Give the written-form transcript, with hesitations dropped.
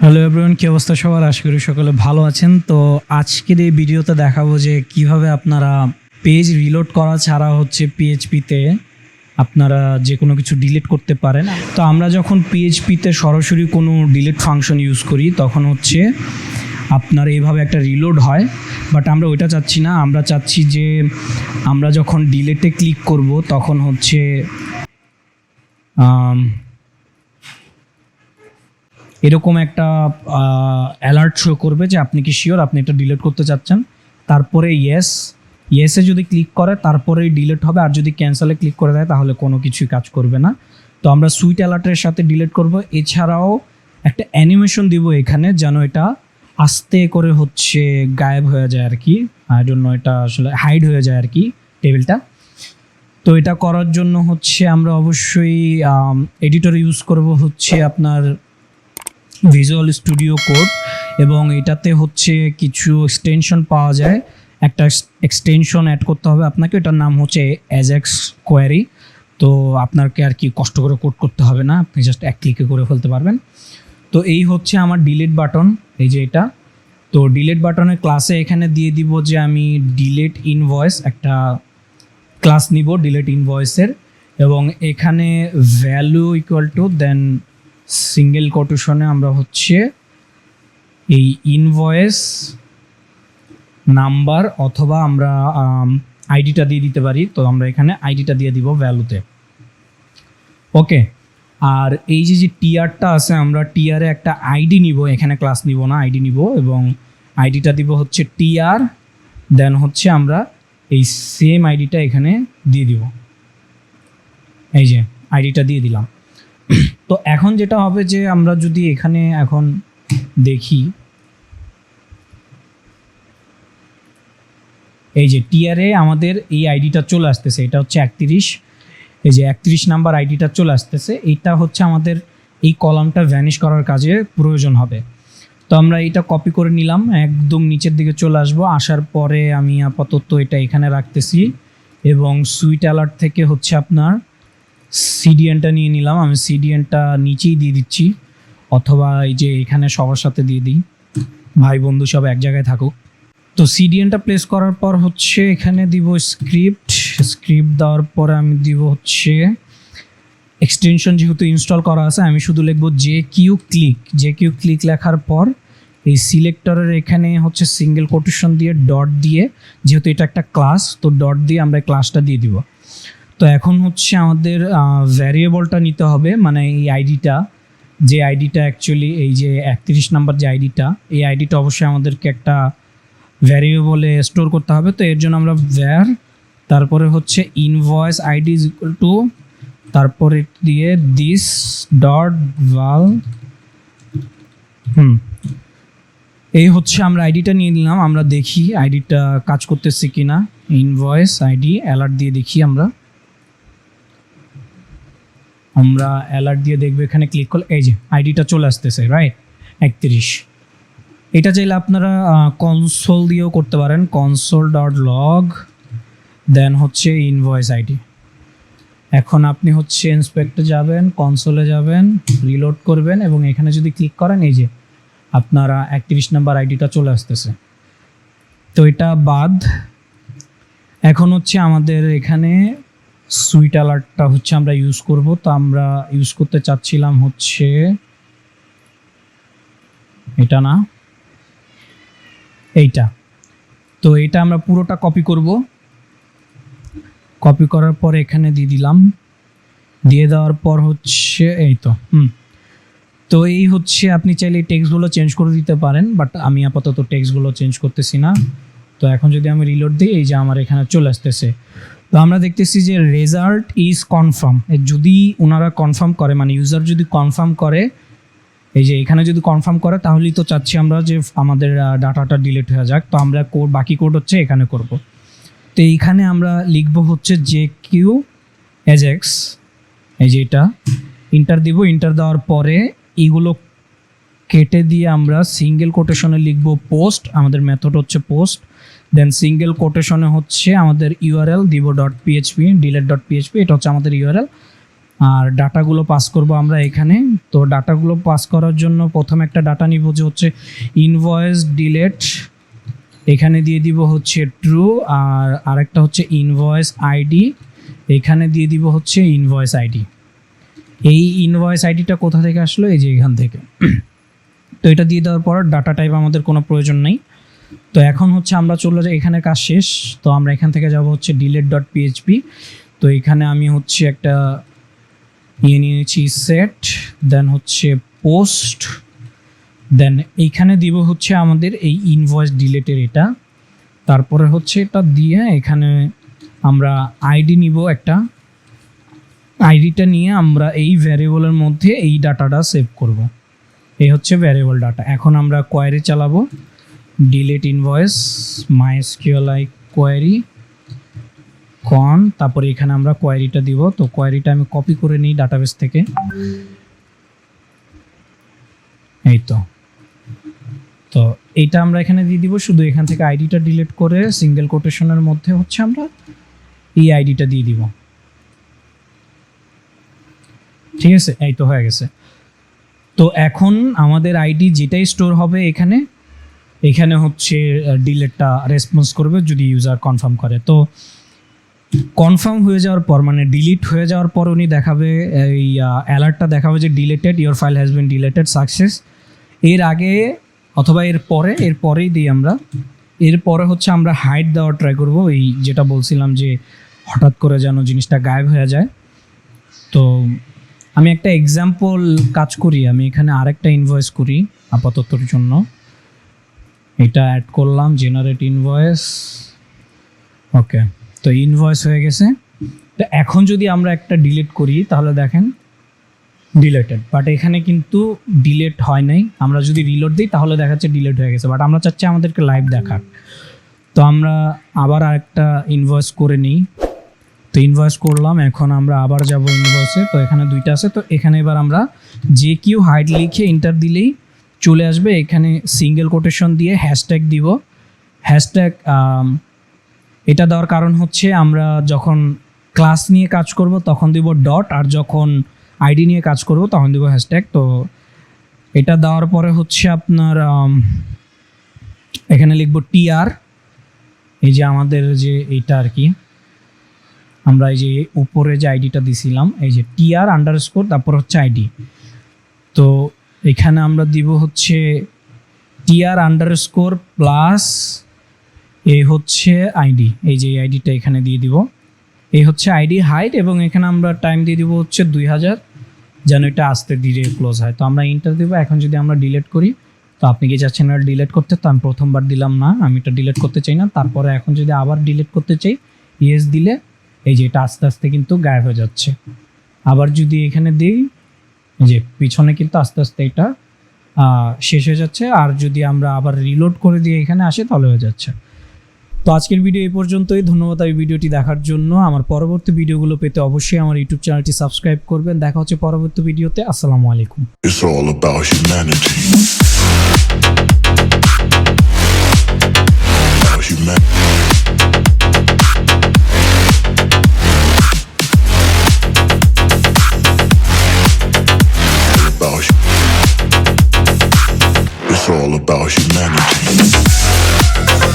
Hello everyone, কি অবস্থা সবার? আশা করি সকলে ভালো আছেন। তো আজকের এই ভিডিওতে দেখাবো যে কিভাবে আপনারা পেজ রিলোড করা ছাড়া পিএইচপিতে আপনারা যে কোনো কিছু ডিলিট করতে পারেন। তো আমরা যখন পিএইচপিতে সরাসরি কোনো ডিলিট ফাংশন ইউজ করি তখন আপনার এইভাবে একটা রিলোড হয়, বাট আমরা ওইটা চাচ্ছি না। আমরা চাচ্ছি যে আমরা যখন ডিলিটে ক্লিক করব তখন এরকম একটা অ্যালার্ট শো করবে যে আপনি কি শিওর আপনি এটা ডিলিট করতে চাচ্ছেন। তারপরে ইয়েসে যদি ক্লিক করে তারপরেই ডিলিট হবে, আর যদি ক্যান্সেলে ক্লিক করে দেয় তাহলে কোনো কিছুই কাজ করবে না। তো আমরা সুইট অ্যালার্টের সাথে ডিলিট করব। এছাড়াও একটা অ্যানিমেশন দিব এখানে, যেন এটা আস্তে করে গায়েব হয়ে যায় আর কি, জন্য এটা আসলে হাইড হয়ে যায় আর কি টেবিলটা। তো এটা করার জন্য আমরা অবশ্যই এডিটর ইউজ করব আপনার ভিজুয়াল স্টুডিও কোড, এবং এটাতে কিছু এক্সটেনশন পাওয়া যায়। একটা এক্সটেনশন অ্যাড করতে হবে আপনাকে, এটার নাম ajax কোয়ারি। তো আপনাকে আর কি কষ্ট করে কোড করতে হবে না, আপনি জাস্ট এক ক্লিকে করে ফেলতে পারবেন। তো এই আমার ডিলিট বাটন, এই যে এটা। তো ডিলিট বাটনের ক্লাসে এখানে দিয়ে দিব যে আমি ডিলিট ইনভয়েস একটা ক্লাস নিব ডিলিট ইনভয়েসের, এবং এখানে value equal to then single কোটেশনে আমরা এই ইনভয়েস নাম্বার অথবা আমরা আইডিটা দিয়ে দিতে পারি। তো আমরা এখানে আইডিটা দিয়ে দিব ভ্যালুতে। ওকে, আর এই যে টিআরটা আছে, আমরা টিআরে একটা আইডি নিব, এখানে ক্লাস নিব না, আইডি নিব, এবং আইডিটা দিব টিআর। দেন আমরা এই সেম আইডিটা এখানে দিয়ে দিব, এই যে আইডিটা দিয়ে দিলাম। তো এখন যেটা হবে যে আমরা যদি এখানে এখন দেখি, এই যে টিআরে আমাদের এই আইডিটা চলে আসতেছে, এটা 31, এই যে 31 নাম্বার আইডিটা চলে আসতেছে। এইটা আমাদের এই কলামটা ভ্যানিশ করার কাজে প্রয়োজন হবে। তো আমরা এটা কপি করে নিলাম, একদম নিচের দিকে চলে আসবো। আসার পরে আমি আপাতত এটা এখানে রাখতেছি, এবং সুইট অ্যালার্ট থেকে আপনার সিডিএনটা নিয়ে নিলাম। আমি সিডিএনটা নিচেই দিয়ে দিচ্ছি, অথবা এই যে এখানে সবার সাথে দিয়ে দিই, ভাই বন্ধু সব এক জায়গায় থাকুক। তো সিডিএনটা প্লেস করার পর এখানে দিব স্ক্রিপ্ট দেওয়ার পরে আমি দিব এক্সটেনশন, যেহেতু ইনস্টল করা আছে আমি শুধু লিখবো jQuery লেখার পর এই সিলেক্টরের এখানে সিঙ্গেল কোটেশন দিয়ে ডট দিয়ে, যেহেতু এটা একটা ক্লাস, তো ডট দিয়ে আমরা ক্লাসটা দিয়ে দিব। তো এখন আমাদের ভ্যারিয়েবলটা নিতে হবে, মানে এই আইডিটা, যে আইডিটা অ্যাকচুয়ালি এই যে 31 নাম্বার যে আইডিটা, এই আইডিটা অবশ্যই আমাদেরকে একটা ভ্যারিয়েবলে স্টোর করতে হবে। তো এর জন্য আমরা ভ্যার, তারপরে invoice ID is equal to, তারপরে দিয়ে দিস ডট val। এই আমরা আইডিটা নিয়ে নিলাম। আমরা দেখি আইডিটা কাজ করতেছে কিনা। ইনভয়েস আইডি অ্যালার্ট দিয়ে দেখি, আমরা অ্যালার্ট দিয়ে দেখবো। এখানে ক্লিক করলে এই যে আইডিটা চলে আসতেছে, রাইট, 31। এটা চাইলে আপনারা কনসোল দিয়েও করতে পারেন, console.log দেন ইনভয়েস আইডি। এখন আপনি ইন্সপেক্টে যাবেন, কনসোলে যাবেন, রিলোড করবেন, এবং এখানে যদি ক্লিক করেন এই যে আপনারা 31 নাম্বার আইডিটা চলে আসতেছে। তো এটা বাদ। এখন আমাদের এখানে সুইট অ্যালার্টটা আমরা ইউজ করব। তো আমরা ইউজ করতে চাচ্ছিলাম এটা না, এইটা। তো এটা আমরা পুরোটা কপি করব। কপি করার পর এখানে দিয়ে দিলাম, দিয়ে দেওয়ার পর এই তো তো এই আপনি চাইলে টেক্সটগুলো চেঞ্জ করে দিতে পারেন, বাট আমি আপাতত টেক্সটগুলো চেঞ্জ করতেছি না। তো এখন যদি আমি রিলোড দিই, এই যে আমার এখানে চলে আসতেছে। তো আমরা দেখতেছি যে রেজাল্ট ইজ কনফার্ম। যদি ওনারা কনফার্ম করে, মানে ইউজার যদি কনফার্ম করে, এই যে এখানে যদি কনফার্ম করে, তাহলেই তো চাচ্ছি আমরা যে আমাদের ডাটাটা ডিলিট হয়ে যাক। তো আমরা বাকি কোড এখানে করব। তো এইখানে আমরা লিখব jQuery ajax, এই যে এটা ইন্টার দিব। ইন্টার দেওয়ার পরে এইগুলো কেটে দিয়ে আমরা সিঙ্গেল কোটেশনে লিখব পোস্ট, আমাদের মেথড পোস্ট। দেন সিঙ্গেল কোটেশনে আমাদের ইউআরএল দিব .php, delete.php, এটা আমাদের ইউআরএল। আর ডাটাগুলো পাস করব আমরা এখানে। তো ডাটাগুলো পাস করার জন্য প্রথম একটা ডাটা নিব যে হচ্ছে ইনভয়েস ডিলেট, এখানে দিয়ে দিব হচ্ছে ট্রু, আর আরেকটা হচ্ছে ইনভয়েস আইডি, এখানে দিয়ে দিব হচ্ছে ইনভয়েস আইডি। এই ইনভয়েস আইডিটা কোথা থেকে আসলো, এই যে এখান থেকে। তো এটা দিয়ে দেওয়ার পর ডাটা টাইপ আমাদের কোনো প্রয়োজন নেই। তো এখন হচ্ছে আমরা চলে যাই, এখানে কাজ শেষ। তো আমরা এখান থেকে যাব হচ্ছে delete.php। তো এখানে আমি হচ্ছে একটা নিয়েছি সেট, দেন হচ্ছে পোস্ট, দেন এইখানে দিব হচ্ছে আমাদের এই ইনভয়েস ডিলেটের এটা, তারপরে হচ্ছে এটা দিয়ে এখানে আমরা আইডি নিব একটা, আইডিটা নিয়ে আমরা এই ভ্যারিয়েবলের মধ্যে এই ডাটাটা সেভ করব। এই হচ্ছে ভ্যারিয়েবল ডাটা। এখন আমরা কোয়েরি চালাবো, ডিলেট ইনভয়েস মাইএসকিউএল কোয়েরি কন, তারপরে এখানে আমরা কোয়েরিটা দিব। তো কোয়েরিটা আমি কপি করে নিই ডাটাবেস থেকে, এই তো এইটা আমরা এখানে দিয়ে দিব। শুধু এখান থেকে আইডিটা ডিলিট করে সিঙ্গেল কোটেশনের মধ্যে হচ্ছে আমরা এই আইডিটা দিয়ে দিব। ঠিক আছে, এই তো হয়ে গেছে। তো এখন আমাদের আইডি যেটাই স্টোর হবে এখানে, এখানে হচ্ছে ডিলেটটা রেসপন্স করবে যদি ইউজার কনফার্ম করে। তো কনফার্ম হয়ে যাওয়ার পর, মানে ডিলিট হয়ে যাওয়ার পর উনি দেখাবে এই অ্যালার্টটা দেখাবে যে deleted, your file has been deleted success. এর আগে অথবা এর পরেই দিই আমরা। এরপরে হচ্ছে আমরা হাইড দেওয়ার ট্রাই করব, এই যেটা বলছিলাম যে হঠাৎ করে যেন জিনিসটা গায়েব হয়ে যায়। তো আমি একটা এক্সাম্পল কাজ করি, আমি এখানে আরেকটা ইনভয়েস করি আপাততর জন্য। এটা অ্যাড করলাম, জেনারেট ইনভয়েস, ওকে। তো ইনভয়েস হয়ে গেছে। তো এখন যদি আমরা একটা ডিলিট করি তাহলে দেখেন ডিলেটেড, বাট এখানে কিন্তু ডিলেট হয় নাই। আমরা যদি রিলোড দিই তাহলে দেখাচ্ছে ডিলেট হয়ে গেছে, বাট আমরা চাচ্ছি আমাদেরকে লাইভ দেখার। তো আমরা আবার আরেকটা ইনভয়েস করে নিই। তো ইনভয়েস করলাম, এখন আমরা আবার যাব ইনভয়েসে। তো এখানে দুইটা আছে, তো এখানে এবার আমরা যে কিউ হাইড লিখে ইন্টার দিলেই চলে আসবে। এখানে সিঙ্গেল কোটেশন দিয়ে হ্যাশট্যাগ দিব। হ্যাশট্যাগ এটা দেওয়ার কারণ হচ্ছে আমরা যখন ক্লাস নিয়ে কাজ করব তখন দিব ডট, আর যখন আইডি নিয়ে কাজ করব তখন দিব হ্যাশট্যাগ। তো এটা দেওয়ার পরে হচ্ছে আপনার এখানে লিখব টিআর, এই যে আমাদের যে এইটা আর কি, আমরা এই যে উপরে যে আইডিটা দিছিলাম, এই যে টিআর আন্ডারস্কোর তারপর হচ্ছে আইডি। তো এখানে আমরা দিব হচ্ছে টিআর আন্ডারস্কোর প্লাস এই হচ্ছে আইডি, এই যে আইডিটা এখানে দিয়ে দিব। এই হচ্ছে আইডি হাইড, এবং এখানে আমরা টাইম দিয়ে দিব হচ্ছে 2000, যেন এটা আস্তে ধীরে ক্লোজ হয়। তো আমরা ইন্টার দিব। এখন যদি আমরা ডিলিট করি, তো আপনি কি চাচ্ছেন এটা ডিলিট করতে? তো আমি প্রথমবার দিলাম না, আমি এটা ডিলিট করতে চাই না। তারপরে এখন যদি আবার ডিলিট করতে চাই, ইয়েস দিলে এই যে এটা আস্তে আস্তে কিন্তু গায়েব হয়ে যাচ্ছে। আবার যদি এখানে দিই, যে পিছনে কিন্তু আস্তে আস্তে এটা শেষ হয়ে যাচ্ছে। আর যদি আমরা আবার রিলোড করে দিয়ে এখানে আসি তাহলে হয়ে যাচ্ছে। তো আজকের ভিডিও এই পর্যন্তই। ধন্যবাদ এই ভিডিওটি দেখার জন্য। আমার পরবর্তী ভিডিওগুলো পেতে অবশ্যই আমার ইউটিউব চ্যানেলটি সাবস্ক্রাইব করবেন। দেখা হচ্ছে পরবর্তী ভিডিওতে। আসসালামু আলাইকুম। It's all about humanity.